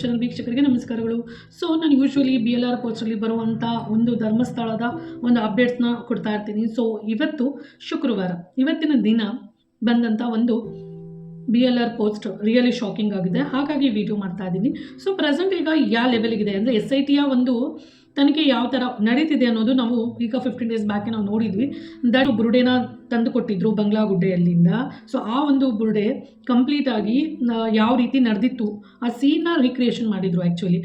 Channel ವೀಕ್ಷಕರಿಗೆ ನಮಸ್ಕಾರಗಳು. So ನಾನು ಯೂಶ್ವಲಿ BLR ಪೋಸ್ಟಲ್ಲಿ ಬರುವಂಥ ಒಂದು ಧರ್ಮಸ್ಥಳದ ಒಂದು ಅಪ್ಡೇಟ್ಸ್ನ ಕೊಡ್ತಾ ಇರ್ತೀನಿ. ಸೊ ಇವತ್ತು ಶುಕ್ರವಾರ, ಇವತ್ತಿನ ದಿನ ಬಂದಂಥ ಒಂದು BLR ಪೋಸ್ಟ್ ರಿಯಲಿ ಶಾಕಿಂಗ್ ಆಗಿದೆ, ಹಾಗಾಗಿ ವಿಡಿಯೋ ಮಾಡ್ತಾ ಇದ್ದೀನಿ. ಸೊ ಪ್ರೆಸೆಂಟ್ ಈಗ ಯಾವ ಲೆವೆಲ್ಗಿದೆ ಅಂದರೆ SITಯ ಒಂದು ತನಿಖೆ ಯಾವ ಥರ ನಡೀತಿದೆ ಅನ್ನೋದು ನಾವು ಈಗ 15 ಡೇಸ್ ಬ್ಯಾಕೆ ನಾವು ನೋಡಿದ್ವಿ. ದಟ್ ಬುರುಡೆನ ತಂದು ಕೊಟ್ಟಿದ್ರು ಬಂಗ್ಲಾಗುಡ್ಡೆಯಲ್ಲಿಂದ. ಸೊ ಆ ಒಂದು ಬುರುಡೆ ಕಂಪ್ಲೀಟಾಗಿ ಯಾವ ರೀತಿ ನಡೆದಿತ್ತು ಆ ಸೀನ್ನ ರೀಕ್ರಿಯೇಷನ್ ಮಾಡಿದರು. ಆ್ಯಕ್ಚುಲಿ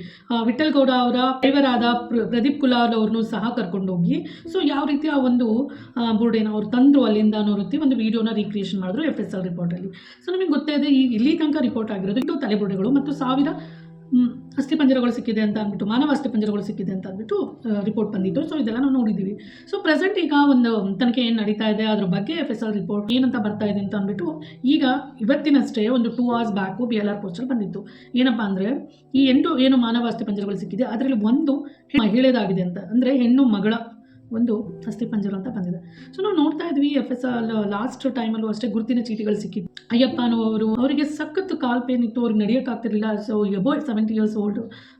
ವಿಠಲ್ ಗೌಡ ಅವರ ಡ್ರೈವರ್ ಆದ ಪ್ರದೀಪ್ ಕುಲಾರ್ ಅವ್ರನ್ನೂ ಸಹ ಕರ್ಕೊಂಡೋಗಿ ಸೊ ಯಾವ ರೀತಿ ಆ ಒಂದು ಬುರುಡೆನ ಅವ್ರು ತಂದರು ಅಲ್ಲಿಂದ ಅನ್ನೋ ರೀತಿ ಒಂದು ವೀಡಿಯೋನ ರೀಕ್ರಿಯೇಷನ್ ಮಾಡಿದ್ರು FSL ರಿಪೋರ್ಟಲ್ಲಿ. ಸೊ ನಮಗೆ ಗೊತ್ತಾಯಿದೆ ಈ ಇಲ್ಲಿ ತನಕ ರಿಪೋರ್ಟ್ ಆಗಿರೋದು ಇದು ತಲೆಬುರುಡೆಗಳು ಮತ್ತು 1000 ಅಸ್ಥಿಪಂಜರಗಳು ಸಿಕ್ಕಿದೆ ಅಂತ ಅಂದ್ಬಿಟ್ಟು, ಮಾನವ ಅಸ್ಥಿಪಂಜರಗಳು ಸಿಕ್ಕಿದೆ ಅಂತ ಅಂದ್ಬಿಟ್ಟು ರಿಪೋರ್ಟ್ ಬಂದಿತ್ತು. ಸೊ ಇದೆಲ್ಲ ನಾವು ನೋಡಿದ್ದೀವಿ. ಸೊ ಪ್ರೆಸೆಂಟ್ ಈಗ ಒಂದು ತನಿಖೆ ಏನು ನಡೀತಾ ಇದೆ ಅದ್ರ ಬಗ್ಗೆ FSL ರಿಪೋರ್ಟ್ ಏನಂತ ಬರ್ತಾ ಇದೆ ಅಂತ ಅಂದ್ಬಿಟ್ಟು ಈಗ ಇವತ್ತಿನಷ್ಟೇ ಒಂದು 2 hours ಬ್ಯಾಕು BLR ಪೋಸ್ಟಲ್ಲಿ ಬಂದಿತ್ತು. ಏನಪ್ಪ ಅಂದರೆ ಈ 8 ಏನು ಮಾನವ ಅಸ್ಥಿಪಂಜರಗಳು ಸಿಕ್ಕಿದೆ ಅದರಲ್ಲಿ ಒಂದು ಮಹಿಳೆದಾಗಿದೆ ಅಂತ, ಅಂದರೆ ಹೆಣ್ಣು ಮಗಳ ಒಂದು ಅಸ್ಥಿಪಂಜರ ಅಂತ ಬಂದಿದೆ. ಸೊ ನಾವು ನೋಡ್ತಾ ಇದ್ವಿ FSL ಲಾಸ್ಟ್ ಟೈಮಲ್ಲೂ ಅಷ್ಟೇ ಗುರುತಿನ ಚೀಟಿಗಳು ಸಿಕ್ಕಿತ್ತು. ಅಯ್ಯಪ್ಪ ಅನ್ನೋರು ಅವರಿಗೆ ಸಖತ್ತು ಕಾಲ್ ಪೇನ್ ಇತ್ತು, ಅವ್ರಿಗೆ ನಡೆಯೋಕ್ಕಾಗ್ತಿರಲಿಲ್ಲ. ಸೊ ಅಬೌವ್ 70 years old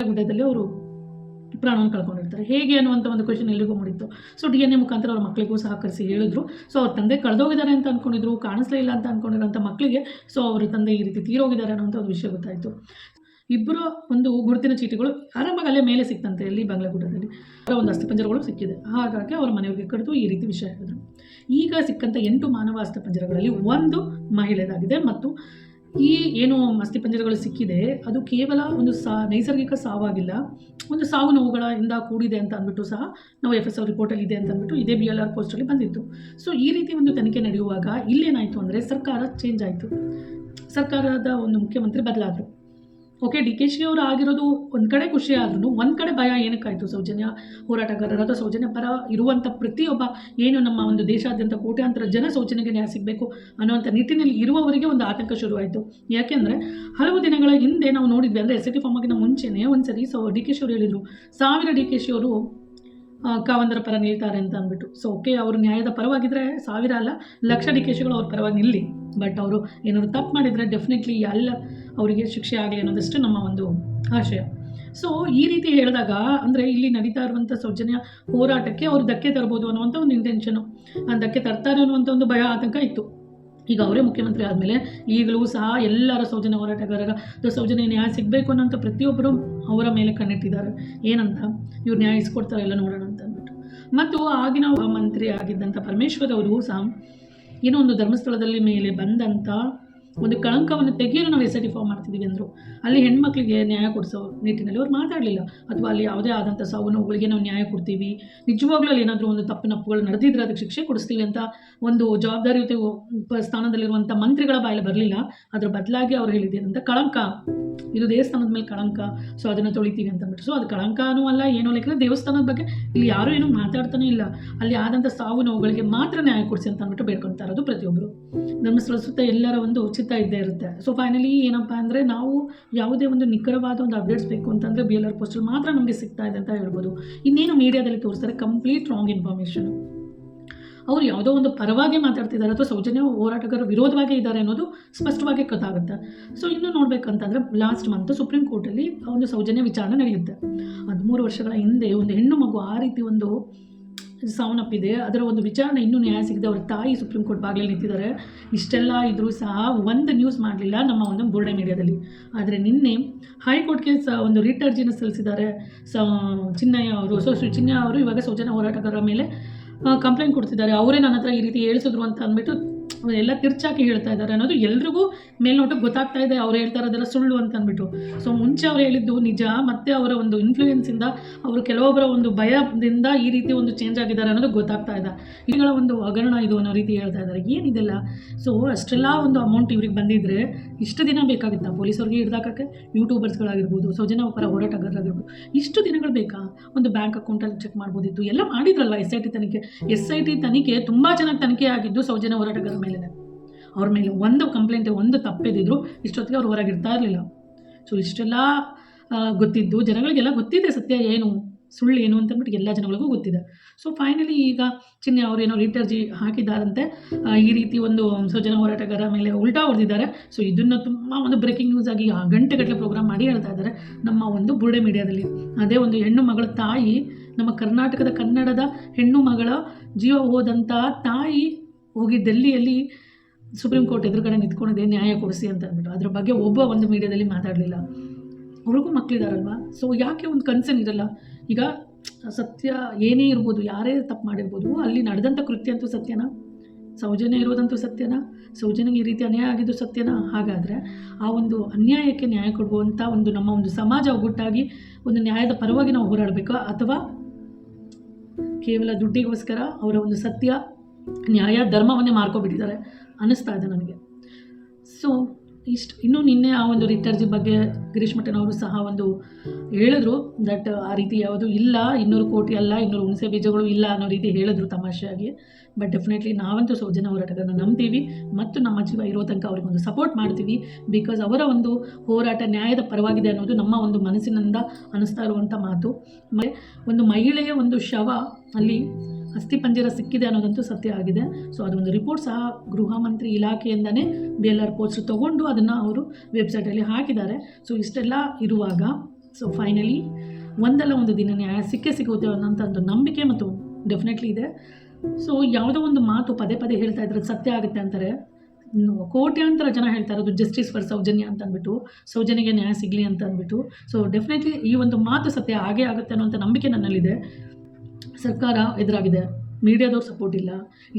ಗುಡ್ಡದಲ್ಲಿ ಅವರು ಪ್ರಾಣವನ್ನು ಕಳ್ಕೊಂಡಿರ್ತಾರೆ. ಹೇಗೆ ಅನ್ನುವಂಥ ಒಂದು ಕ್ವೆಶನ್ ಎಲ್ರಿಗೂ ಮೂಡಿತ್ತು. ಸೊ DNA ಮುಖಾಂತರ ಅವ್ರ ಮಕ್ಕಳಿಗೂ ಸಹಕರಿಸಿ ಹೇಳಿದ್ರು. ಸೊ ಅವ್ರ ತಂದೆ ಕಳೆದೋಗಿದ್ದಾರೆ ಅಂತ ಅಂದ್ಕೊಂಡಿದ್ರು, ಕಾಣಿಸ್ಲೇ ಇಲ್ಲ ಅಂತ ಅಂದ್ಕೊಂಡಿರೋಂಥ ಮಕ್ಕಳಿಗೆ ಸೊ ಅವ್ರ ತಂದೆ ಈ ರೀತಿ ತೀರೋಗಿದ್ದಾರೆ ಅನ್ನೋಂಥ ಒಂದು ವಿಷಯ ಗೊತ್ತಾಯಿತು. ಇಬ್ಬರು ಒಂದು ಗುರುತಿನ ಚೀಟಿಗಳು ಆರಾಮಾಗಿ ಅಲ್ಲೇ ಮೇಲೆ ಸಿಕ್ತಂತೆ ಇಲ್ಲಿ ಬಂಗ್ಲಾಗುಡ್ಡದಲ್ಲಿ ಅವರ ಒಂದು ಅಸ್ಥಿಪಂಜರಗಳು ಸಿಕ್ಕಿದೆ. ಹಾಗಾಗಿ ಅವರ ಮನೆಯವರಿಗೆ ಕರೆದು ಈ ರೀತಿ ವಿಷಯ ಹೇಳಿದ್ರು. ಈಗ ಸಿಕ್ಕಂಥ 8 ಮಾನವ ಅಸ್ಥಿಪಂಜರಗಳಲ್ಲಿ ಒಂದು ಮಹಿಳೆದಾಗಿದೆ ಮತ್ತು ಈ ಏನು ಅಸ್ಥಿಪಂಜರಗಳು ಸಿಕ್ಕಿದೆ ಅದು ಕೇವಲ ಒಂದು ನೈಸರ್ಗಿಕ ಸಾವಾಗಿಲ್ಲ, ಒಂದು ಸಾವು ನೋವುಗಳಿಂದ ಕೂಡಿದೆ ಅಂತ ಅಂದ್ಬಿಟ್ಟು ಸಹ ನಾವು FSL ರಿಪೋರ್ಟಲ್ಲಿ ಇದೆ ಅಂತ ಅಂದ್ಬಿಟ್ಟು ಇದೇ BLR ಪೋಸ್ಟಲ್ಲಿ ಬಂದಿತ್ತು. ಸೊ ಈ ರೀತಿ ಒಂದು ತನಿಖೆ ನಡೆಯುವಾಗ ಇಲ್ಲೇನಾಯಿತು ಅಂದರೆ ಸರ್ಕಾರ ಚೇಂಜ್ ಆಯಿತು, ಸರ್ಕಾರದ ಒಂದು ಮುಖ್ಯಮಂತ್ರಿ ಬದಲಾದರು. ಓಕೆ, DKಶಿ ಅವರು ಆಗಿರೋದು ಒಂದು ಕಡೆ ಖುಷಿ ಆದ್ರೂ ಒಂದು ಕಡೆ ಭಯ ಏನಕ್ಕಾಯಿತು, ಸೌಜನ್ಯ ಹೋರಾಟಗಾರರಾದ ಸೌಜನ್ಯ ಪರ ಇರುವಂಥ ಪ್ರತಿಯೊಬ್ಬ ಏನು ನಮ್ಮ ಒಂದು ದೇಶಾದ್ಯಂತ ಕೋಟ್ಯಾಂತರ ಜನ ಸೌಜನ್ಯಗೆ ನ್ಯಾಯ ಸಿಗಬೇಕು ಅನ್ನೋವಂಥ ನಿಟ್ಟಿನಲ್ಲಿ ಇರುವವರಿಗೆ ಒಂದು ಆತಂಕ ಶುರುವಾಯಿತು. ಯಾಕೆಂದರೆ ಹಲವು ದಿನಗಳ ಹಿಂದೆ ನಾವು ನೋಡಿದ್ವಿ, ಅಂದರೆ SIT ಫಾರ್ಮ್ ಆಗಿನ ಮುಂಚೆನೇ ಒಂದು ಸರಿ DKಶಿ ಅವರು ಹೇಳಿದರು 1000 DKಶಿ ಅವರು ಕಾವಂದರ ಪರ ನಿಲ್ತಾರೆ ಅಂತ ಅಂದ್ಬಿಟ್ಟು. ಸೊ ಓಕೆ, ಅವರು ನ್ಯಾಯದ ಪರವಾಗಿದ್ದರೆ 1000 ಅಲ್ಲ 1,00,000 DKಶಿಗಳು ಅವ್ರ ಪರವಾಗಿ ನಿಲ್ಲಿ, ಬಟ್ ಅವರು ಏನಾದ್ರು ತಪ್ಪು ಮಾಡಿದರೆ ಡೆಫಿನೆಟ್ಲಿ ಎಲ್ಲ ಅವರಿಗೆ ಶಿಕ್ಷೆ ಆಗಲಿ ಅನ್ನೋದಷ್ಟು ನಮ್ಮ ಒಂದು ಆಶಯ. ಸೊ ಈ ರೀತಿ ಹೇಳಿದಾಗ ಅಂದರೆ ಇಲ್ಲಿ ನಡೀತಾ ಇರುವಂಥ ಸೌಜನ್ಯ ಹೋರಾಟಕ್ಕೆ ಅವರು ಧಕ್ಕೆ ತರ್ಬೋದು ಅನ್ನುವಂಥ ಒಂದು ಇಂಟೆನ್ಷನು, ಧಕ್ಕೆ ತರ್ತಾರೆ ಅನ್ನುವಂಥ ಒಂದು ಭಯ ಆತಂಕ ಇತ್ತು. ಈಗ ಅವರೇ ಮುಖ್ಯಮಂತ್ರಿ ಆದಮೇಲೆ ಈಗಲೂ ಸಹ ಎಲ್ಲರ ಸೌಜನ್ಯ ಹೋರಾಟಗಾರರ ಸೌಜನ್ಯ ನ್ಯಾಯ ಸಿಗಬೇಕು ಅನ್ನೋಂಥ ಪ್ರತಿಯೊಬ್ಬರು ಅವರ ಮೇಲೆ ಕಣ್ಣಿಟ್ಟಿದ್ದಾರೆ. ಏನಂತ ಇವ್ರು ನ್ಯಾಯ ಇಸ್ಕೊಡ್ತಾರೆ ಎಲ್ಲ ನೋಡೋಣ ಅಂತ ಅಂದ್ಬಿಟ್ಟು. ಮತ್ತು ಆಗಿನ ಮಂತ್ರಿ ಆಗಿದ್ದಂಥ ಪರಮೇಶ್ವರ್ ಅವರು ಸಹ ಏನೋ ಒಂದು ಧರ್ಮಸ್ಥಳದಲ್ಲಿ ಮೇಲೆ ಬಂದಂಥ ಒಂದು ಕಳಂಕವನ್ನು ತೆಗೆಯಲು ನಾವು SIT ಫಾರ್ಮ್ ಮಾಡ್ತಿದ್ದೀವಿ ಅಂದರು. ಅಲ್ಲಿ ಹೆಣ್ಮಕ್ಳಿಗೆ ನ್ಯಾಯ ಕೊಡಿಸೋ ನಿಟ್ಟಿನಲ್ಲಿ ಅವ್ರು ಮಾತಾಡಲಿಲ್ಲ, ಅಥವಾ ಅಲ್ಲಿ ಯಾವುದೇ ಆದಂಥ ಸಾವು ನೋವುಗಳಿಗೆ ನಾವು ನ್ಯಾಯ ಕೊಡ್ತೀವಿ, ನಿಜವಾಗ್ಲೂ ಅಲ್ಲಿ ಏನಾದರೂ ಒಂದು ತಪ್ಪುಗಳು ನಡೆದಿದ್ರೆ ಅದಕ್ಕೆ ಶಿಕ್ಷೆ ಕೊಡಿಸ್ತೀವಿ ಅಂತ ಒಂದು ಜವಾಬ್ದಾರಿಯುತ ಸ್ಥಾನದಲ್ಲಿರುವಂಥ ಮಂತ್ರಿಗಳ ಬಾಯಲ್ಲಿ ಬರಲಿಲ್ಲ. ಅದರ ಬದಲಾಗಿ ಅವ್ರು ಹೇಳಿದ್ದೇನಂತ, ಕಳಂಕ ಇದು ದೇವಸ್ಥಾನದ ಮೇಲೆ ಕಳಂಕ, ಸೊ ಅದನ್ನು ತೊಳಿತೀವಿ ಅಂತ ಅಂದ್ಬಿಟ್ಟು. ಸೊ ಅದು ಕಳಂಕನೂ ಅಲ್ಲ ಏನೂ ಅಲ್ಲ, ಯಾಕಂದರೆ ದೇವಸ್ಥಾನದ ಬಗ್ಗೆ ಇಲ್ಲಿ ಯಾರೂ ಏನೂ ಮಾತಾಡ್ತಾನೆ ಇಲ್ಲ, ಅಲ್ಲಿ ಆದಂಥ ಸಾವು ನೋವುಗಳಿಗೆ ಮಾತ್ರ ನ್ಯಾಯ ಕೊಡಿಸಿ ಅಂತ ಅಂದ್ಬಿಟ್ಟು ಬೇಡ್ಕೊಳ್ತಾ ಇರೋದು ಪ್ರತಿಯೊಬ್ಬರು. ಧರ್ಮಸ್ಥಳ ಸುತ್ತ ಎಲ್ಲರ ಒಂದು ಚಿತ್ತ ಇದ್ದೇ ಇರುತ್ತೆ. ಸೊ ಫೈನಲಿ ಏನಪ್ಪ ಅಂದರೆ ನಾವು ಯಾವುದೇ ಒಂದು ನಿಖರವಾದ ಒಂದು ಅಪ್ಡೇಟ್ಸ್ ಬೇಕು ಅಂತಂದರೆ BLR ಪೋಸ್ಟಲ್ಲಿ ಮಾತ್ರ ನಮಗೆ ಸಿಗ್ತಾ ಇದೆ ಅಂತ ಹೇಳ್ಬೋದು. ಇನ್ನೇನು ಮೀಡಿಯಾದಲ್ಲಿ ತೋರಿಸ್ತಾರೆ ಕಂಪ್ಲೀಟ್ ರಾಂಗ್ ಇನ್ಫಾರ್ಮೇಷನ್. ಅವರು ಯಾವುದೋ ಒಂದು ಪರವಾಗಿ ಮಾತಾಡ್ತಿದ್ದಾರೆ ಅಥವಾ ಸೌಜನ್ಯ ಹೋರಾಟಗಾರರು ವಿರೋಧವಾಗಿ ಇದ್ದಾರೆ ಅನ್ನೋದು ಸ್ಪಷ್ಟವಾಗಿ ಗೊತ್ತಾಗುತ್ತೆ. ಸೊ ಇನ್ನೂ ನೋಡಬೇಕಂತಂದರೆ ಲಾಸ್ಟ್ ಮಂತ್ ಸುಪ್ರೀಂ ಕೋರ್ಟಲ್ಲಿ ಒಂದು ಸೌಜನ್ಯ ವಿಚಾರಣೆ ನಡೆಯುತ್ತೆ. 13 ವರ್ಷಗಳ ಹಿಂದೆ ಒಂದು ಹೆಣ್ಣು ಮಗು ಆ ರೀತಿ ಒಂದು ಸಾವನ್ನಪ್ಪಿದೆ, ಅದರ ಒಂದು ವಿಚಾರಣೆ ಇನ್ನೂ ನ್ಯಾಯ ಸಿಗದೆ ಅವ್ರ ತಾಯಿ ಸುಪ್ರೀಂ ಕೋರ್ಟ್ ಬಾಗಿಲಲ್ಲಿ ನಿಂತಿದ್ದಾರೆ. ಇಷ್ಟೆಲ್ಲ ಇದ್ರೂ ಸಹ ಒಂದು ನ್ಯೂಸ್ ಮಾಡಲಿಲ್ಲ ನಮ್ಮ ಒಂದು ಬುರುಡೆ ಮೀಡಿಯಾದಲ್ಲಿ. ಆದರೆ ನಿನ್ನೆ ಹೈಕೋರ್ಟ್ಗೆ ಒಂದು ರಿಟ್ ಅರ್ಜಿನ ಸಲ್ಲಿಸಿದ್ದಾರೆ ಚಿನ್ನಯ್ಯ ಅವರು. ಸೊ ಚಿನ್ನಯ್ಯ ಅವರು ಇವಾಗ ಸೌಜನ್ಯ ಹೋರಾಟಗಾರರ ಮೇಲೆ ಕಂಪ್ಲೇಂಟ್ ಕೊಡ್ತಿದ್ದಾರೆ. ಅವರೇ ನನ್ನ ಹತ್ರ ಈ ರೀತಿ ಹೇಳಿಸಿದ್ರು ಅಂತ ಅಂದ್ಬಿಟ್ಟು ಎಲ್ಲ ತಿರ್ಚಾಕಿ ಹೇಳ್ತಾ ಇದ್ದಾರೆ ಅನ್ನೋದು ಎಲ್ರಿಗೂ ಮೇಲ್ನೋಟಕ್ಕೆ ಗೊತ್ತಾಗ್ತಾ ಇದೆ. ಅವ್ರು ಹೇಳ್ತಾ ಇರೋದೆಲ್ಲ ಸುಳ್ಳು ಅಂತ ಅಂದ್ಬಿಟ್ಟು. ಸೊ ಮುಂಚೆ ಅವ್ರು ಹೇಳಿದ್ದು ನಿಜ, ಮತ್ತು ಅವರ ಒಂದು ಇನ್ಫ್ಲೂಯೆನ್ಸಿಂದ ಅವರು ಕೆಲವೊಬ್ಬರ ಒಂದು ಭಯದಿಂದ ಈ ರೀತಿ ಒಂದು ಚೇಂಜ್ ಆಗಿದ್ದಾರೆ ಅನ್ನೋದು ಗೊತ್ತಾಗ್ತಾ ಇದೆ. ಇವುಗಳ ಒಂದು ಹಗರಣ ಇದು ಅನ್ನೋ ರೀತಿ ಹೇಳ್ತಾ ಇದ್ದಾರೆ. ಏನಿದೆಲ್ಲ? ಸೊ ಅಷ್ಟೆಲ್ಲ ಒಂದು ಅಮೌಂಟ್ ಇವ್ರಿಗೆ ಬಂದಿದ್ದರೆ ಇಷ್ಟು ದಿನ ಬೇಕಾಗಿತ್ತಾ ಪೊಲೀಸವ್ರಿಗೆ ಹಿಡ್ದಾಕಕ್ಕೆ? ಯೂಟ್ಯೂಬರ್ಸ್ಗಳಾಗಿರ್ಬೋದು, ಸೌಜನ್ಯ ಪರ ಹೋರಾಟಗಾರರಾಗಿರ್ಬೋದು, ಇಷ್ಟು ದಿನಗಳು ಬೇಕಾ? ಒಂದು ಬ್ಯಾಂಕ್ ಅಕೌಂಟಲ್ಲಿ ಚೆಕ್ ಮಾಡ್ಬೋದಿತ್ತು, ಎಲ್ಲ ಮಾಡಿದ್ರಲ್ವ SIT ತನಿಖೆ. SIT ತನಿಖೆ ತುಂಬ ಚೆನ್ನಾಗಿ ತನಿಖೆ ಆಗಿದ್ದು ಸೌಜನ್ಯ ಹೋರಾಟಗಾರರ ಮೇಲೆ. ಅವ್ರ ಮೇಲೆ ಒಂದು ಕಂಪ್ಲೇಂಟ್ ಒಂದು ತಪ್ಪಿದ್ರು ಇಷ್ಟೊತ್ತಿಗೆ ಅವ್ರು ಹೊರಗಿರ್ತಾ ಇರಲಿಲ್ಲ. ಸೊ ಇಷ್ಟೆಲ್ಲ ಗೊತ್ತಿದ್ದು ಜನಗಳಿಗೆಲ್ಲ ಗೊತ್ತಿದೆ ಸತ್ಯ ಏನು. ಸುಳ್ಳು ಏನು ಅಂತಂದ್ಬಿಟ್ಟು ಎಲ್ಲ ಜನಗಳಿಗೂ ಗೊತ್ತಿದೆ. ಸೊ ಫೈನಲಿ ಈಗ ಚಿನ್ನಿ ಅವರೇನೋ ಲಿಟರ್ಜಿ ಹಾಕಿದ್ದಾರಂತೆ. ಈ ರೀತಿ ಒಂದು ಸೌಜನ್ಯ ಹೋರಾಟಗಾರ ಮೇಲೆ ಉಲ್ಟಾ ಹೊಡೆದಿದ್ದಾರೆ. ಸೊ ಇದನ್ನು ತುಂಬ ಒಂದು ಬ್ರೇಕಿಂಗ್ ನ್ಯೂಸ್ ಆಗಿ ಗಂಟೆಗಟ್ಟಲೆ ಪ್ರೋಗ್ರಾಮ್ ಮಾಡಿ ಹೇಳ್ತಾ ಇದ್ದಾರೆ ನಮ್ಮ ಒಂದು ಬುರುಡೆ ಮೀಡಿಯಾದಲ್ಲಿ. ಅದೇ ಒಂದು ಹೆಣ್ಣು ಮಗಳ ತಾಯಿ, ನಮ್ಮ ಕರ್ನಾಟಕದ ಕನ್ನಡದ ಹೆಣ್ಣು ಮಗಳ ಜೀವ ಹೋದಂಥ ತಾಯಿ ಹೋಗಿ ಡೆಲ್ಲಿಯಲ್ಲಿ ಸುಪ್ರೀಂ ಕೋರ್ಟ್ ಎದುರುಗಡೆ ನಿಂತ್ಕೊಂಡಿದೆ ನ್ಯಾಯ ಕೊಡಿಸಿ ಅಂತ ಅಂದ್ಬಿಟ್ಟು. ಅದ್ರ ಬಗ್ಗೆ ಒಬ್ಬ ಒಂದು ಮೀಡಿಯಾದಲ್ಲಿ ಮಾತಾಡಲಿಲ್ಲ. ಅವ್ರಿಗೂ ಮಕ್ಕಳಿದಾರಲ್ವ, ಸೊ ಯಾಕೆ ಒಂದು ಕನ್ಸರ್ನ್ ಇರಲ್ಲ? ಈಗ ಸತ್ಯ ಏನೇ ಇರ್ಬೋದು, ಯಾರೇ ತಪ್ಪು ಮಾಡಿರ್ಬೋದು, ಅಲ್ಲಿ ನಡೆದಂಥ ಕೃತ್ಯ ಅಂತೂ ಸತ್ಯನಾ? ಸೌಜನ್ಯ ಇರೋದಂತೂ ಸತ್ಯನಾ? ಸೌಜನ್ಯಗೆ ಈ ರೀತಿ ಅನ್ಯಾಯ ಆಗಿದ್ದು ಸತ್ಯನಾ? ಹಾಗಾದರೆ ಆ ಒಂದು ಅನ್ಯಾಯಕ್ಕೆ ನ್ಯಾಯ ಕೊಡುವಂಥ ಒಂದು ನಮ್ಮ ಒಂದು ಸಮಾಜ ಒಗ್ಗಟ್ಟಾಗಿ ಒಂದು ನ್ಯಾಯದ ಪರವಾಗಿ ನಾವು ಹೋರಾಡಬೇಕಾ, ಅಥವಾ ಕೇವಲ ದುಡ್ಡಿಗೋಸ್ಕರ ಅವರ ಒಂದು ಸತ್ಯ ನ್ಯಾಯ ಧರ್ಮವನ್ನೇ ಮಾರ್ಕೊಬಿಟ್ಟಿದ್ದಾರೆ ಅನ್ನಿಸ್ತಾ ಇದೆ ನನಗೆ. ಸೊ ಇನ್ನೂ ನಿನ್ನೆ ಆ ಒಂದು ಲಿಟರ್ಜಿ ಬಗ್ಗೆ ಗಿರೀಶ್ ಮಠನವರು ಸಹ ಒಂದು ಹೇಳಿದ್ರು ದಟ್ ಆ ರೀತಿ ಯಾವುದು ಇಲ್ಲ, 200 ಕೋಟಿ ಅಲ್ಲ, 200 ಹುಣಸೆ ಬೀಜಗಳು ಇಲ್ಲ ಅನ್ನೋ ರೀತಿ ಹೇಳಿದ್ರು ತಮಾಷೆಯಾಗಿ. ಬಟ್ ಡೆಫಿನೆಟ್ಲಿ ನಾವಂತೂ ಸೌಜನ್ಯ ಹೋರಾಟಗಾರನ ನಂಬ್ತೀವಿ ಮತ್ತು ನಮ್ಮ ಜೀವ ಇರೋ ತನಕ ಅವ್ರಿಗೆ ಒಂದು ಸಪೋರ್ಟ್ ಮಾಡ್ತೀವಿ. ಬಿಕಾಸ್ ಅವರ ಒಂದು ಹೋರಾಟ ನ್ಯಾಯದ ಪರವಾಗಿದೆ ಅನ್ನೋದು ನಮ್ಮ ಒಂದು ಮನಸ್ಸಿನಿಂದ ಅನ್ನಿಸ್ತಾ ಇರುವಂಥ ಮಾತು. ಒಂದು ಮಹಿಳೆಯ ಒಂದು ಶವ ಅಲ್ಲಿ ಅಸ್ಥಿಪಂಜರ ಸಿಕ್ಕಿದೆ ಅನ್ನೋದಂತೂ ಸತ್ಯ ಆಗಿದೆ. ಸೊ ಅದೊಂದು ರಿಪೋರ್ಟ್ ಸಹ ಗೃಹ ಮಂತ್ರಿ ಇಲಾಖೆಯಿಂದನೇ BLR ಪೋಸ್ಟ್ ತೊಗೊಂಡು ಅದನ್ನು ಅವರು ವೆಬ್ಸೈಟಲ್ಲಿ ಹಾಕಿದ್ದಾರೆ. ಸೊ ಇಷ್ಟೆಲ್ಲ ಇರುವಾಗ ಸೊ ಫೈನಲಿ ಒಂದಲ್ಲ ಒಂದು ದಿನ ನ್ಯಾಯ ಸಿಗುತ್ತೆ ಅನ್ನೋಂಥ ಒಂದು ನಂಬಿಕೆ ಮತ್ತು ಡೆಫಿನೆಟ್ಲಿ ಇದೆ. ಸೊ ಯಾವುದೋ ಒಂದು ಮಾತು ಪದೇ ಪದೇ ಹೇಳ್ತಾ ಇದ್ರೆ ಸತ್ಯ ಆಗುತ್ತೆ ಅಂತಾರೆ. ಕೋಟ್ಯಾಂತರ ಜನ ಹೇಳ್ತಾ ಇರೋದು ಜಸ್ಟಿಸ್ ಫಾರ್ ಸೌಜನ್ಯ ಅಂತ ಅಂದ್ಬಿಟ್ಟು, ಸೌಜನ್ಯಗೆ ನ್ಯಾಯ ಸಿಗಲಿ ಅಂತ ಅಂದ್ಬಿಟ್ಟು. ಸೊ ಡೆಫಿನೆಟ್ಲಿ ಈ ಒಂದು ಮಾತು ಸತ್ಯ ಆಗೇ ಆಗುತ್ತೆ ಅನ್ನೋಂಥ ನಂಬಿಕೆ ನನ್ನಲ್ಲಿದೆ. ಸರ್ಕಾರ ಎದುರಾಗಿದೆ, ಮೀಡಿಯಾದವ್ರು ಸಪೋರ್ಟ್ ಇಲ್ಲ,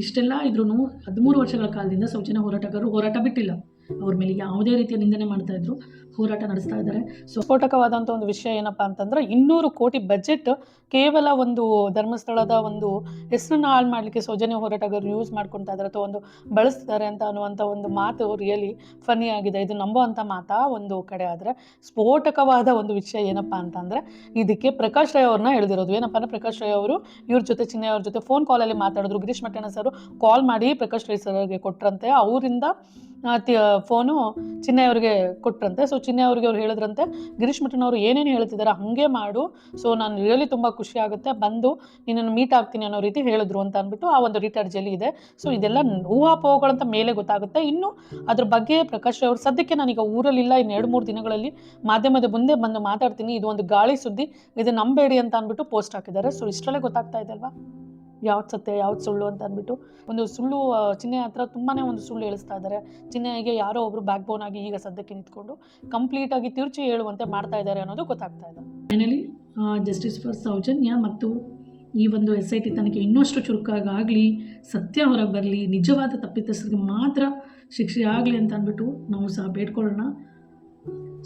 ಇಷ್ಟೆಲ್ಲ ಇದ್ರೂ 13 ವರ್ಷಗಳ ಕಾಲದಿಂದ ಸೌಜನ್ಯ ಹೋರಾಟಗಾರರು ಹೋರಾಟ ಬಿಟ್ಟಿಲ್ಲ. ಅವ್ರ ಮೇಲೆ ಯಾವುದೇ ರೀತಿಯ ನಿಂದನೆ ಮಾಡ್ತಾಯಿದ್ರು, ಹೋರಾಟ ನಡೆಸ್ತಾ ಇದ್ದಾರೆ. ಸೊ ಸ್ಫೋಟಕವಾದಂಥ ಒಂದು ವಿಷಯ ಏನಪ್ಪ ಅಂತಂದ್ರೆ 200 ಕೋಟಿ ಬಜೆಟ್ ಕೇವಲ ಒಂದು ಧರ್ಮಸ್ಥಳದ ಒಂದು ಹೆಸರನ್ನು ಹಾಳು ಮಾಡಲಿಕ್ಕೆ ಸೌಜನ್ಯ ಹೋರಾಟಗಾರರು ಯೂಸ್ ಮಾಡ್ಕೊತಾ ಇದ್ದಾರೆ ಅಥವಾ ಒಂದು ಬಳಸ್ತಿದ್ದಾರೆ ಅಂತ ಅನ್ನುವಂಥ ಒಂದು ಮಾತು ರಿಯಲಿ ಫನ್ನಿ ಆಗಿದೆ. ಇದು ನಂಬುವಂಥ ಮಾತಾ ಒಂದು ಕಡೆ. ಆದರೆ ಸ್ಫೋಟಕವಾದ ಒಂದು ವಿಷಯ ಏನಪ್ಪ ಅಂತಂದರೆ ಇದಕ್ಕೆ ಪ್ರಕಾಶ್ ರೈ ಅವ್ರನ್ನ ಹೇಳಿದಿರೋದು. ಏನಪ್ಪ ಅಂದರೆ ಪ್ರಕಾಶ್ ರೈ ಅವರು ಇವ್ರ ಜೊತೆ ಚಿನ್ನೆ ಅವ್ರ ಜೊತೆ ಫೋನ್ ಕಾಲಲ್ಲಿ ಮಾತಾಡಿದ್ರು. ಗಿರೀಶ್ ಮಠಣ್ಣ ಸರ್ ಕಾಲ್ ಮಾಡಿ ಪ್ರಕಾಶ್ ರೈ ಸರ್ಗೆ ಕೊಟ್ರಂತೆ, ಅವರಿಂದ ಫೋನು ಚಿನ್ನೆ ಅವ್ರಿಗೆ ಕೊಟ್ರಂತೆ. ಸೊ ಚಿನ್ನೆ ಅವ್ರಿಗೆ ಅವ್ರು ಹೇಳಿದ್ರಂತೆ ಗಿರೀಶ್ ಮಠಣ್ಣವರು ಏನೇನು ಹೇಳ್ತಿದ್ದಾರೆ ಹಾಗೆ ಮಾಡು, ಸೊ ನಾನು ರಿಯಲಿ ತುಂಬ ಖುಷಿ ಆಗುತ್ತೆ, ಬಂದು ನಿನ್ನನ್ನು ಮೀಟ್ ಆಗ್ತೀನಿ ಅನ್ನೋ ರೀತಿ ಹೇಳಿದ್ರು ಅಂತ ಅಂದ್ಬಿಟ್ಟು ಆ ಒಂದು ರಿಟರ್ಜಲ್ಲಿ ಇದೆ. ಸೊ ಇದೆಲ್ಲ ಊಹಾಪೋಹಗಳಂತ ಮೇಲೆ ಗೊತ್ತಾಗುತ್ತೆ. ಇನ್ನು ಅದ್ರ ಬಗ್ಗೆ ಪ್ರಕಾಶ್ ಅವರು ಸದ್ಯಕ್ಕೆ ನಾನೀಗ ಊರಲ್ಲಿಲ್ಲ, ಇನ್ನು 2-3 ದಿನಗಳಲ್ಲಿ ಮಾಧ್ಯಮದ ಮುಂದೆ ಬಂದು ಮಾತಾಡ್ತೀನಿ, ಇದು ಒಂದು ಗಾಳಿ ಸುದ್ದಿ, ಇದು ನಂಬೇಡಿ ಅಂತ ಅಂದ್ಬಿಟ್ಟು ಪೋಸ್ಟ್ ಹಾಕಿದ್ದಾರೆ. ಸೊ ಇಷ್ಟರಲ್ಲೇ ಗೊತ್ತಾಗ್ತಾ ಇದೆ ಅಲ್ವಾ ಯಾವ್ದು ಸತ್ಯ ಯಾವ್ದು ಸುಳ್ಳು ಅಂತ ಅಂದ್ಬಿಟ್ಟು. ಒಂದು ಸುಳ್ಳು ಚಿನ್ನೆ ಹತ್ರ ತುಂಬಾ ಒಂದು ಸುಳ್ಳು ಹೇಳಿಸ್ತಾ ಇದ್ದಾರೆ. ಚಿನ್ನೆಗೆ ಯಾರೋ ಒಬ್ಬರು ಬ್ಯಾಕ್ ಬೋನ್ ಆಗಿ ಈಗ ಸದ್ಯಕ್ಕೆ ನಿಂತ್ಕೊಂಡು ಕಂಪ್ಲೀಟಾಗಿ ತಿರುಚಿ ಹೇಳುವಂತೆ ಮಾಡ್ತಾ ಇದ್ದಾರೆ ಅನ್ನೋದು ಗೊತ್ತಾಗ್ತಾ ಇದೆ. ಫೈನಲಿ ಜಸ್ಟಿಸ್ ಫಾರ್ ಸೌಜನ್ಯ ಮತ್ತು ಈ ಒಂದು SIT ತನಕ ಇನ್ನಷ್ಟು ಚುರುಕಾಗಲಿ, ಸತ್ಯ ಹೊರಗೆ ಬರಲಿ, ನಿಜವಾದ ತಪ್ಪಿತಸ್ಥರಿಗೆ ಮಾತ್ರ ಶಿಕ್ಷೆ ಆಗಲಿ ಅಂತ ಅಂದ್ಬಿಟ್ಟು ನಾವು ಸಹ ಬೇಡ್ಕೊಳ್ಳೋಣ.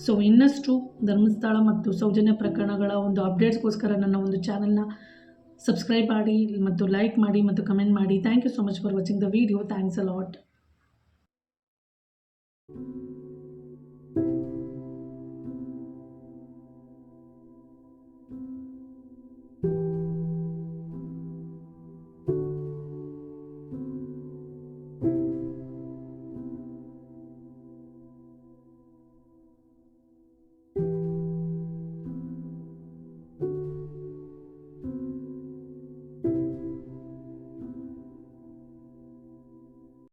ಸೊ ಇನ್ನಷ್ಟು ಧರ್ಮಸ್ಥಳ ಮತ್ತು ಸೌಜನ್ಯ ಪ್ರಕರಣಗಳ ಒಂದು ಅಪ್ಡೇಟ್ಸ್ಗೋಸ್ಕರ ನನ್ನ ಒಂದು ಚಾನಲ್ನ ಸಬ್ಸ್ಕ್ರೈಬ್ ಮಾಡಿ ಮತ್ತು ಲೈಕ್ ಮಾಡಿ ಮತ್ತು ಕಮೆಂಟ್ ಮಾಡಿ. Thank you so much for watching the video. Thanks a lot.